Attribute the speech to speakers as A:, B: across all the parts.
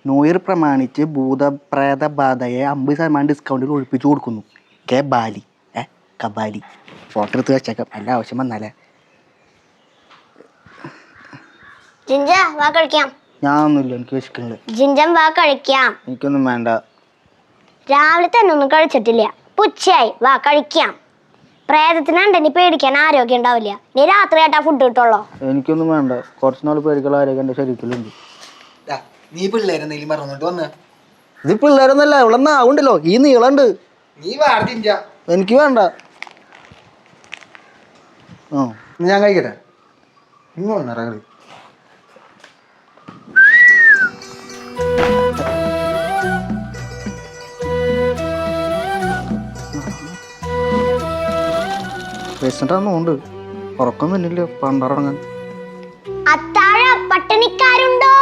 A: New year പ്രമാണിച്ച് ഭൂതപ്രേത ബാധയെ 50% ഡിസ്കൗണ്ടിൽ ഒഴിപ്പിച്ചു കൊടുക്കുന്നു. കെ ബാലി കബാലി. ഫോട്ടോ എടുത്ത് വെച്ചേക്കാം, നല്ല ആവശ്യം വന്നാലേ. ഞാനൊന്നുമില്ല, എനിക്ക് വിശക്കുന്നുണ്ട്.
B: ജിഞ്ചൻ വാ കഴിക്കാം.
A: എനിക്കൊന്നും വേണ്ട.
B: രാവിലെ തന്നെ ഒന്നും കഴിച്ചിട്ടില്ല, ഉച്ചയായി, വാ കഴിക്കാം. പ്രേതത്തിനുണ്ട്, നീ പേടിക്കാൻ ആരോഗ്യം ഉണ്ടാവില്ല. നീ രാത്രി ആയിട്ടാ ഫുഡ് കിട്ടുള്ളോ?
A: എനിക്കൊന്നും വേണ്ട, കുറച്ച് നാൾ പേടിക്കുള്ള ആരോഗ്യം എൻ്റെ ശരീരത്തിലുണ്ട്.
C: നീ പിള്ളേരെന്തെങ്കിലും പറഞ്ഞിട്ട് വന്ന്.
A: ഇത് പിള്ളേരൊന്നല്ല, ഇവിടെ ആവുണ്ടല്ലോ, ഈ നീളണ്ട്.
C: നീ വാർത്തിഞ്ച.
A: എനിക്ക് വേണ്ട.
C: ഞാൻ കഴിക്കട്ടെ. ഇങ്ങോട്ട് ഇറങ്ങി.
A: പേഷ്യൻ്റാന്നുണ്ട്, ഉറക്കം തന്നില്ല പണ്ടറങ്ങാൻ.
B: അത്താഴ പട്ടിണിക്കാരുണ്ടോ?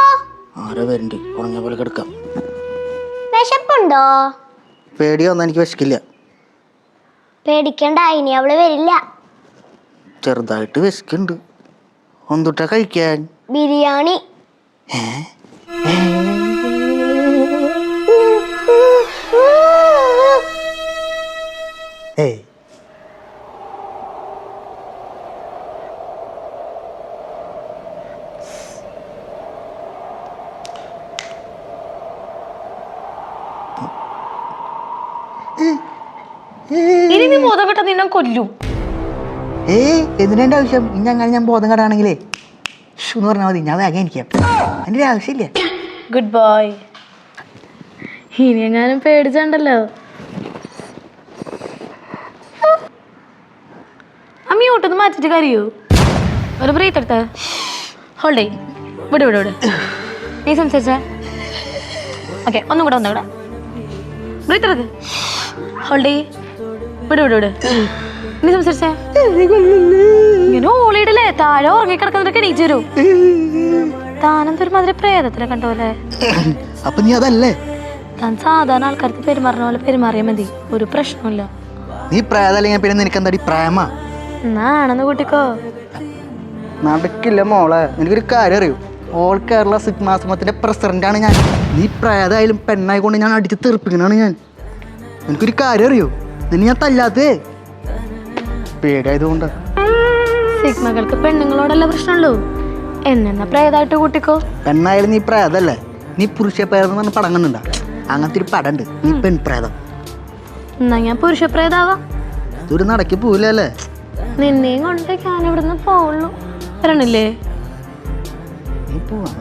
A: ആരോ വരണ്ട്, ഉറങ്ങിയ പോലെ കിടക്കാം.
B: വിശപ്പുണ്ടോ?
A: പേടി വന്നാൽ എനിക്ക് വിശക്കില്ല.
B: പേടിക്കണ്ട, ഇനി അവള് വരില്ല.
A: ചെറുതായിട്ട് വിശക്കുണ്ട്. ഒന്നുട്ടാ കഴിക്കാൻ?
B: ബിരിയാണി.
A: ഏയ്
D: ഇനി നീ ബോധം കെട്ട നിന്നെ കൊല്ലും.
A: എന്തിനാ ആവശ്യം? ഇനി അങ്ങനെ ഞാൻ ബോധം കെടാണെങ്കിലേ എന്ന് പറഞ്ഞാൽ മതി, ഞാൻ വേഗം എനിക്കാം. അതിൻ്റെ ആവശ്യമില്ല.
D: Good boy. ഇനി എങ്ങാനും പേടിച്ചണ്ടല്ലോ. അമ്മി ഓട്ടൊന്ന് മാറ്റിട്ട് കറിയോ? ഒരു ബ്രീത്ത് എടുത്ത ഹോൾഡേ. വിട് വിട് വിട്. നീ സംസാരിച്ച ഓക്കെ, ഒന്നും കൂടെ ബ്രീത്ത് എടുക്ക്. ഹോൾഡേ. വിട് വിട് വിട്. നീ സംസാരിച്ചേ. ഇങ്ങനെ ഓളിയിടല്ലേ, താഴെ ഉറങ്ങിക്കിടക്കുന്നതൊക്കെ എണീച്ചു തരൂ. താനെന്തൊരു മാതിരി പ്രേതത്തിലെ കണ്ടോല്ലേ.
A: അപ്പൊ നീ അതല്ലേ?
D: താൻ സാധാരണ ആൾക്കാർക്ക് പെരുമാറുന്ന പോലെ പെരുമാറിയാൽ മതി, ഒരു പ്രശ്നമില്ല.
A: നീ പ്രേതല്ലെങ്കിൽ പിന്നെ നിനക്ക് എന്താടി പ്രേമ?
D: എന്നാണെന്ന് കൂട്ടിക്കോ.
A: നടക്കില്ല മോളെ. എനിക്കൊരു കാര്യം അറിയൂ, ഓൾ കേരള സിഗ്മാസമത്തിന്റെ പ്രസിഡന്റാണ് ഞാൻ. നീ പ്രേതായാലും പെണ്ണായിക്കൊണ്ട് ഞാൻ അടിച്ച് തെറിപ്പിക്കണാണ് ഞാൻ. എനിക്കൊരു കാര്യം അറിയൂ, നിന്നെ ഞാൻ തല്ലാത്തേ പേടിയായതുകൊണ്ട്.
D: സിഗ്മകൾക്ക് പെണ്ണുങ്ങളോടല്ല പ്രശ്നമുള്ളൂ, എന്നെന്നാ പ്രേതായിട്ട് കൂട്ടിക്കോ.
A: പെണ്ണായാലും നീ പ്രേതല്ലേ? നീ പുരുഷ പ്രേതം എന്ന് പറഞ്ഞ പടം കണ്ടുണ്ടാ? അങ്ങനത്തെ ഒരു പടം ഉണ്ട്, നീ പെൺ പ്രേതം.
D: എന്നാ ഞാൻ പുരുഷ പ്രേതാവാ.
A: ഇതൊരു നടക്കി പോവില്ലല്ലേ?
D: നിന്നെയും കൊണ്ട് ഞാൻ ഇവിടുന്ന് പോവുള്ളൂ. വരണില്ലേ?
A: നീ പോവാ.